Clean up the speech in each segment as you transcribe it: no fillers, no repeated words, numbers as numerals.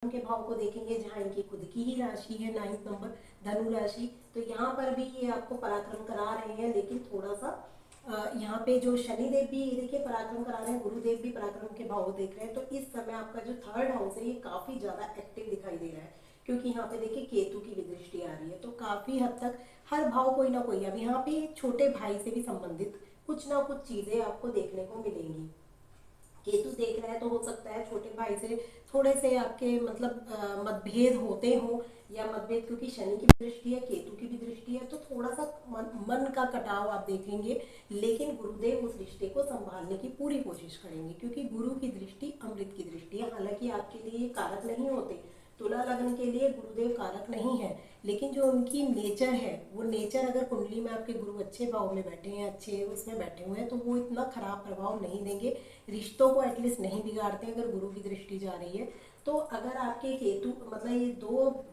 के भाव को देखेंगे जहाँ इनकी खुद की ही राशि है 9 नंबर धनु राशि। तो यहाँ पर भी ये आपको पराक्रम करा रहे हैं, लेकिन थोड़ा सा यहाँ पे जो शनिदेव भी देखिए पराक्रम करा रहे हैं, गुरुदेव भी पराक्रम के भाव देख रहे हैं। तो इस समय आपका जो थर्ड हाउस है ये काफी ज्यादा एक्टिव दिखाई दे रहा है, क्योंकि यहाँ पे देखिए केतु की भी दृष्टि आ रही है। तो काफी हद तक हर भाव कोई ना कोई, अब यहाँ पे छोटे भाई से भी संबंधित कुछ ना कुछ चीजें आपको देखने को मिलेंगी। केतु देख रहा है तो हो सकता है छोटे भाई से थोड़े से आपके मतलब मतभेद होते हो, या मतभेद, क्योंकि शनि की भी दृष्टि है केतु की भी दृष्टि है, तो थोड़ा सा मन का कटाव आप देखेंगे। लेकिन गुरुदेव उस रिश्ते को संभालने की पूरी कोशिश करेंगे, क्योंकि गुरु की दृष्टि अमृत की दृष्टि है। हालांकि आपके लिए कारक नहीं होते, तुला लग्न के लिए गुरुदेव कारक नहीं है, लेकिन जो उनकी नेचर है वो नेचर, अगर कुंडली में आपके गुरु अच्छे भाव में बैठे हैं, अच्छे उसमें बैठे हुए हैं, तो वो इतना खराब प्रभाव नहीं देंगे, रिश्तों को एटलीस्ट नहीं बिगाड़ते अगर गुरु की दृष्टि जा रही है। तो अगर आपके केतु मतलब ये दो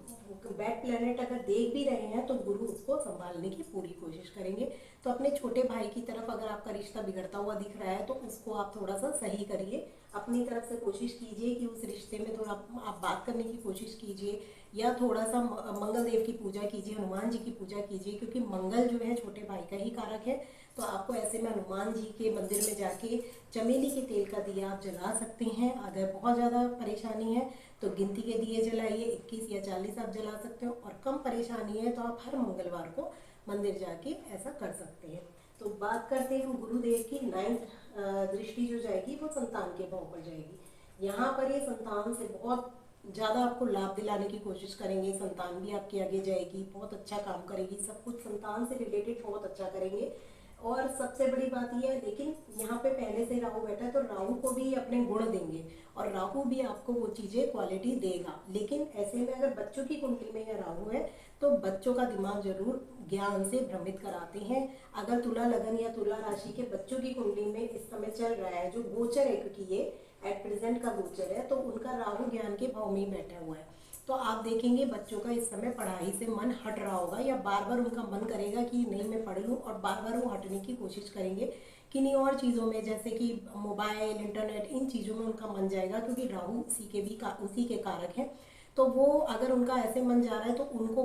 बैड प्लेनेट अगर देख भी रहे हैं तो गुरु उसको संभालने की पूरी कोशिश करेंगे। तो अपने छोटे भाई की तरफ अगर आपका रिश्ता बिगड़ता हुआ दिख रहा है तो उसको आप थोड़ा सा सही करिए, अपनी तरफ से कोशिश कीजिए कि उस रिश्ते में थोड़ा आप बात करने की कोशिश कीजिए, या थोड़ा सा मंगल देव की पूजा कीजिए, हनुमान जी की पूजा कीजिए, क्योंकि मंगल जो है छोटे भाई का ही कारक है। तो आपको ऐसे में हनुमान जी के मंदिर में जाके चमेली के तेल का दिया आप जला सकते हैं। अगर बहुत ज़्यादा परेशानी है तो गिनती के दिए जलाइए, 21 या 40 आप जला सकते हो, और कम परेशानी है तो आप हर मंगलवार को मंदिर जाके ऐसा कर सकते हैं। तो बात करते हैं हम गुरुदेव की 9th दृष्टि जो जाएगी वो संतान के भाव पर जाएगी। यहाँ पर ये संतान से बहुत ज़्यादा आपको लाभ दिलाने की कोशिश करेंगे, संतान भी आपकी आगे जाएगी, बहुत अच्छा काम करेगी, सब कुछ संतान से रिलेटेड बहुत अच्छा करेंगे। और सबसे बड़ी बात यह है, लेकिन यहाँ पे पहले से राहु बैठा है तो राहु को भी अपने गुण देंगे, और राहु भी आपको वो चीज़ें क्वालिटी देगा। लेकिन ऐसे में अगर बच्चों की कुंडली में यह राहु है तो बच्चों का दिमाग जरूर ज्ञान से भ्रमित कराते हैं। अगर तुला लगन या तुला राशि के बच्चों की कुंडली में इस समय चल रहा है जो गोचर है, क्योंकि ये एट प्रेजेंट का गोचर है, तो उनका राहु ज्ञान के भाव में ही बैठा हुआ है। तो आप देखेंगे बच्चों का इस समय पढ़ाई से मन हट रहा होगा, या बार बार उनका मन करेगा कि नहीं मैं पढ़ लूँ, और बार बार वो हटने की कोशिश करेंगे किन्हीं और चीज़ों में, जैसे कि मोबाइल, इंटरनेट, इन चीज़ों में उनका मन जाएगा, क्योंकि राहु उसी के कारक हैं। तो वो अगर उनका ऐसे मन जा रहा है तो उनको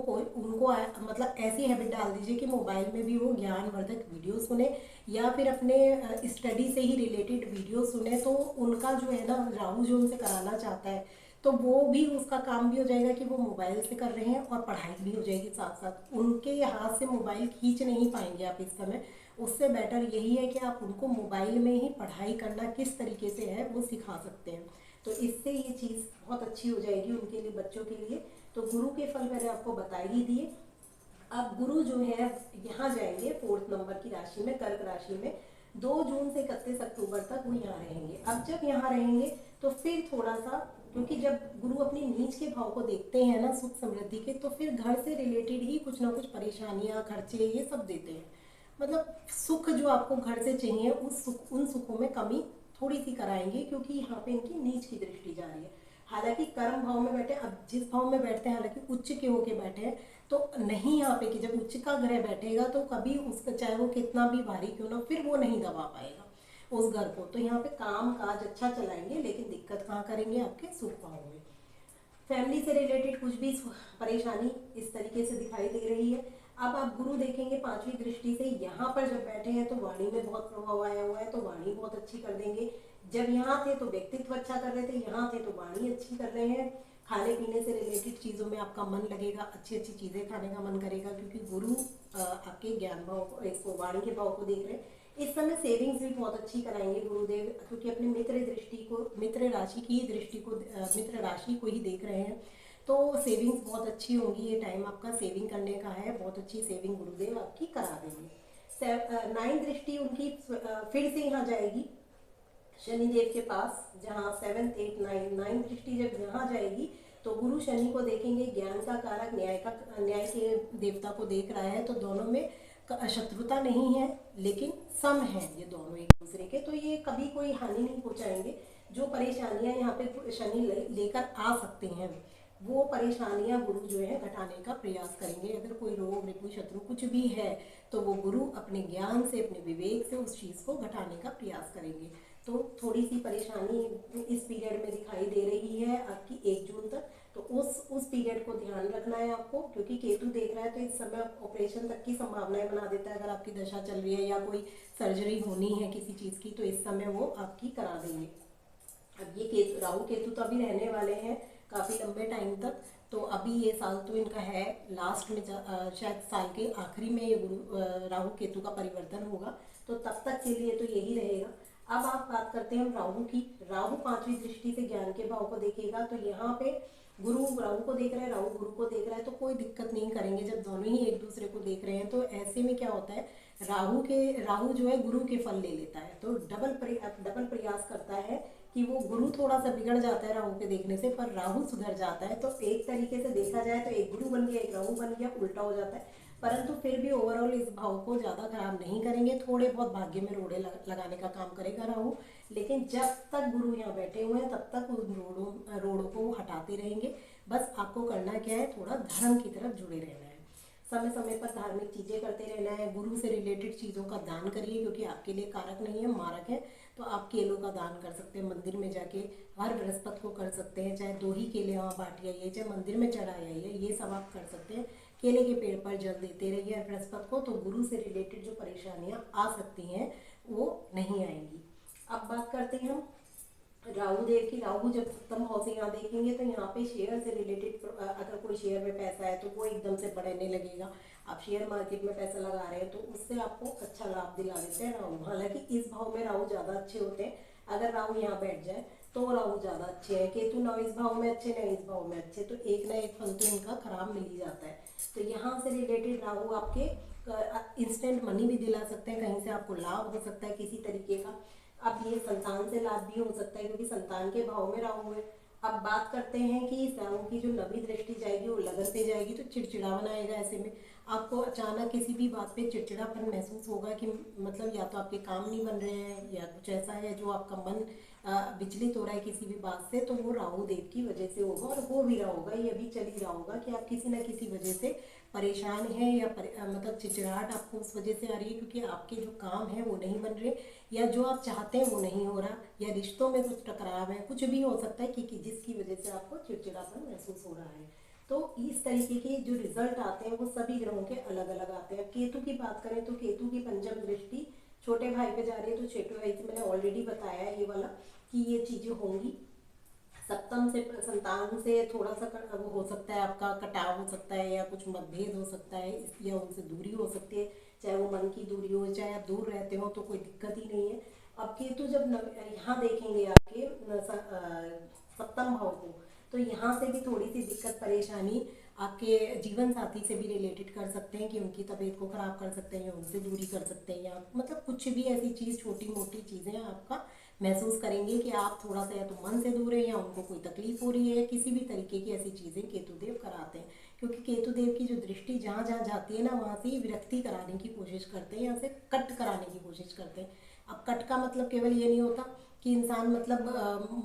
मतलब ऐसी हैबिट डाल दीजिए कि मोबाइल में भी वो ज्ञानवर्धक वीडियो सुने, या फिर अपने स्टडी से ही रिलेटेड वीडियो सुने। तो उनका जो है ना, राहु जो उनसे कराना चाहता है तो वो भी, उसका काम भी हो जाएगा कि वो मोबाइल से कर रहे हैं और पढ़ाई भी हो जाएगी साथ साथ। उनके हाथ से मोबाइल खींच नहीं पाएंगे आप इस समय। उससे बेटर यही है कि आप उनको मोबाइल में ही पढ़ाई करना किस तरीके से है वो सिखा सकते हैं। तो इससे ये चीज़ बहुत अच्छी हो जाएगी उनके लिए, बच्चों के लिए। तो गुरु के फल मैंने आपको बता ही दिए। अब गुरु जो है यहाँ जाएंगे 4th नंबर की राशि में, कर्क राशि में, 2 जून से 31 अक्टूबर तक वो यहाँ रहेंगे। अब जब यहाँ रहेंगे तो फिर थोड़ा सा, क्योंकि जब गुरु अपनी नीच के भाव को देखते हैं ना, सुख समृद्धि के, तो फिर घर से रिलेटेड ही कुछ ना कुछ परेशानियां, खर्चे, ये सब देते हैं। मतलब सुख जो आपको घर से चाहिए उन सुखों में कमी थोड़ी सी कराएंगे, क्योंकि यहाँ पे इनकी नीच की दृष्टि जा रही है। हालांकि कर्म भाव में बैठे, अब जिस भाव में बैठते हैं, हालांकि उच्च के होके बैठे हैं, तो नहीं यहाँ पे कि जब उच्च का ग्रह बैठेगा तो कभी उसका चाहे वो कितना भी भारी क्यों ना, फिर वो नहीं दबा पाएगा उस घर को। तो यहाँ पे काम काज अच्छा चलाएंगे, लेकिन दिक्कत कहाँ करेंगे, आपके सुख भाव में। फैमिली से रिलेटेड कुछ भी परेशानी इस तरीके से दिखाई दे रही है। अब आप गुरु देखेंगे 5वीं दृष्टि से यहाँ पर जब बैठे हैं तो वाणी में बहुत प्रभाव आया हुआ है, तो वाणी बहुत अच्छी कर देंगे। जब यहाँ थे तो व्यक्तित्व अच्छा कर रहे थे, यहाँ थे तो वाणी अच्छी कर रहे हैं। खाने पीने से रिलेटेड चीज़ों में आपका मन लगेगा, अच्छी अच्छी चीज़ें खाने का मन करेगा, क्योंकि गुरु आपके ज्ञान भाव, इसको वाणी के भाव को देख रहे हैं। इस समय सेविंग्स भी बहुत अच्छी कराएंगे गुरुदेव, क्योंकि अपने मित्र राशि की दृष्टि को, मित्र राशि को ही देख रहे हैं। तो सेविंग्स बहुत अच्छी होंगी, ये टाइम आपका सेविंग करने का है, बहुत अच्छी सेविंग गुरुदेव आपकी करा देंगे। 9th दृष्टि उनकी फिर से यहाँ जाएगी शनिदेव के पास, जहाँ 7th 8th 9th दृष्टि जब यहाँ जाएगी तो गुरु शनि को देखेंगे, ज्ञान का कारक, न्याय के देवता को देख रहा है। तो दोनों में शत्रुता नहीं है, लेकिन सम है ये दोनों एक दूसरे के, तो ये कभी कोई हानि नहीं पहुंचाएंगे। जो परेशानियां यहाँ पे शनि लेकर आ सकते हैं वो परेशानियां गुरु जो है घटाने का प्रयास करेंगे। अगर कोई रोग, रिपु, शत्रु कुछ भी है तो वो गुरु अपने ज्ञान से, अपने विवेक से उस चीज़ को घटाने का प्रयास करेंगे। तो थोड़ी सी परेशानी इस पीरियड में दिखाई दे रही है आपकी 1 जून तक। समय ऑपरेशन तक की संभावनाएं बना देता है। अगर आपकी दशा चल रही है या कोई सर्जरी होनी है किसी चीज़ की, तो इस समय वो आपकी करा देंगे। अब ये केतु, राहु केतु तो अभी रहने वाले हैं काफ़ी लंबे टाइम तक। तो अभी ये साल तो इनका है लास्ट में, शायद साल के आखिरी में ये राहु केतु का परिवर्तन होगा, तो तब तक के लिए तो यही रहेगा। अब आप बात करते हैं हम राहु की। राहु 5वीं दृष्टि से ज्ञान के भाव को देखेगा, तो यहाँ पे गुरु राहु को देख रहा है, राहु गुरु को देख रहा है, तो कोई दिक्कत नहीं करेंगे जब दोनों ही एक दूसरे को देख रहे हैं। तो ऐसे में क्या होता है, राहु जो है गुरु के फल ले लेता है, तो डबल प्रयास करता है कि वो गुरु थोड़ा सा बिगड़ जाता है राहु के देखने से, पर राहु सुधर जाता है। तो एक तरीके से देखा जाए तो एक गुरु बन गया, एक राहु बन गया, उल्टा हो जाता है। परंतु फिर भी ओवरऑल इस भाव को ज़्यादा खराब नहीं करेंगे, थोड़े बहुत भाग्य में रोड़े लगाने का काम करेगा राहु। लेकिन जब तक गुरु यहाँ बैठे हुए हैं तब तक उन रोड़ों को वो हटाते रहेंगे। बस आपको करना क्या है, थोड़ा धर्म की तरफ जुड़े रहना है, समय समय पर धार्मिक चीज़ें करते रहना है। गुरु से रिलेटेड चीज़ों का दान करिए, क्योंकि आपके लिए कारक नहीं है, मारक है। तो आप केलों का दान कर सकते हैं, मंदिर में जाके हर बृहस्पति को कर सकते हैं, चाहे 2 ही केले वहाँ बांट आइए, चाहे मंदिर में चढ़ाए आइए, ये सब आप कर सकते हैं। केले के पेड़ पर जल देते रहिए हर बृहस्पति को, तो गुरु से रिलेटेड जो परेशानियाँ आ सकती हैं वो नहीं आएंगी। अब बात करते हैं हम राहु देव की। राहु जब 7म भाव से यहाँ देखेंगे तो यहाँ पे शेयर से रिलेटेड, अगर कोई शेयर में पैसा है तो वो एकदम से बढ़ने लगेगा। आप शेयर मार्केट में पैसा लगा रहे हैं तो उससे आपको अच्छा लाभ दिला देते हैं राहु। हालांकि इस भाव में राहु ज़्यादा अच्छे होते हैं, अगर राहु यहाँ बैठ जाए तो राहु ज़्यादा अच्छे हैं। केतु ना इस भाव में अच्छे, ना इस भाव में अच्छे, तो एक ना एक फल तो इनका खराब मिल ही जाता है। तो यहाँ से रिलेटेड राहु आपके इंस्टेंट मनी भी दिला सकते हैं, कहीं से आपको लाभ हो सकता है किसी तरीके का। अब ये संतान से लाभ भी हो सकता है, क्योंकि संतान के भाव में राहु है। अब बात करते हैं कि राहु की जो 9वीं दृष्टि जाएगी वो लगन पे जाएगी, तो चिड़चिड़ा बनाएगा। ऐसे में आपको अचानक किसी भी बात पे चिड़चिड़ापन महसूस होगा कि मतलब या तो आपके काम नहीं बन रहे हैं या कुछ ऐसा है जो आपका मन विचलित हो रहा है किसी भी बात से, तो वो राहु देव की वजह से होगा। और हो भी रहा होगा, ये भी चल ही रहा होगा कि आप किसी न किसी वजह से परेशान हैं, या मतलब चिड़चिड़ाहट आपको उस वजह से आ रही है क्योंकि आपके जो काम है वो नहीं बन रहे, या जो आप चाहते हैं वो नहीं हो रहा, या रिश्तों में कुछ टकराव है, कुछ भी हो सकता है कि जिसकी वजह से आपको चिड़चिड़ापन महसूस हो रहा है। तो इस तरीके के जो रिजल्ट आते हैं वो सभी ग्रहों के अलग अलग आते हैं। केतु की बात करें तो केतु की 5म दृष्टि छोटे भाई पे जा रही है, तो छोटे भाई से मैंने ऑलरेडी बताया है ये वाला कि ये चीज़ें होंगी। 7म से संतान से थोड़ा सा वो हो सकता है, आपका कटाव हो सकता है, या कुछ मतभेद हो सकता है, या उनसे दूरी हो सकती है, चाहे वो मन की दूरी हो, चाहे आप दूर रहते हो तो कोई दिक्कत ही नहीं है। अब केतु जब यहाँ देखेंगे आपके 7म भाव को, तो यहाँ से भी थोड़ी सी दिक्कत परेशानी आपके जीवन साथी से भी रिलेटेड कर सकते हैं, कि उनकी तबीयत को ख़राब कर सकते हैं, या उनसे दूरी कर सकते हैं, या मतलब कुछ भी ऐसी चीज़, छोटी मोटी चीज़ें आपका महसूस करेंगे कि आप थोड़ा सा या तो मन से दूर है, या उनको कोई तकलीफ हो रही है। किसी भी तरीके की ऐसी चीज़ें केतुदेव कराते हैं, क्योंकि केतुदेव की जो दृष्टि जहाँ जहाँ जाती है ना, वहाँ से ही विरक्ति कराने की कोशिश करते हैं, यहाँ से कट कराने की कोशिश करते हैं। अब कट का मतलब केवल ये नहीं होता कि इंसान मतलब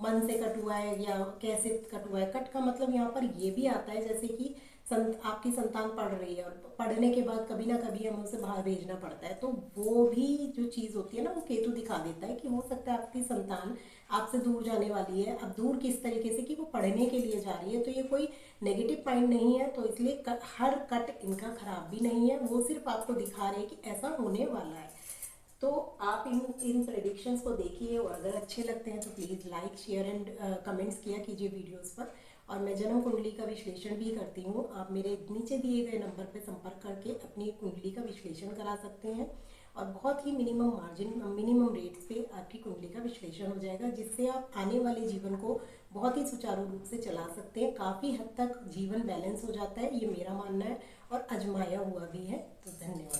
मन से कट हुआ है या कैसे कट हुआ है। कट का मतलब यहाँ पर ये भी आता है, जैसे कि आपकी संतान पढ़ रही है, और पढ़ने के बाद कभी ना कभी हमें उसे बाहर भेजना पड़ता है, तो वो भी जो चीज़ होती है ना, वो केतु दिखा देता है कि हो सकता है आपकी संतान आपसे दूर जाने वाली है। अब दूर किस तरीके से, कि वो पढ़ने के लिए जा रही है, तो ये कोई नेगेटिव पॉइंट नहीं है। तो इसलिए हर कट इनका खराब भी नहीं है, वो सिर्फ आपको दिखा रहे हैं कि ऐसा होने वाला है। तो आप इन प्रेडिक्शंस को देखिए, और अगर अच्छे लगते हैं तो please like, share and comments किया कीजिए वीडियोस पर। और मैं जन्म कुंडली का विश्लेषण भी करती हूँ। आप मेरे नीचे दिए गए नंबर पर संपर्क करके अपनी कुंडली का विश्लेषण करा सकते हैं, और बहुत ही मिनिमम रेट्स पे आपकी कुंडली का विश्लेषण हो जाएगा, जिससे आप आने वाले जीवन को बहुत ही सुचारू रूप से चला सकते हैं। काफ़ी हद तक जीवन बैलेंस हो जाता है, ये मेरा मानना है, और आजमाया हुआ भी है। तो धन्यवाद।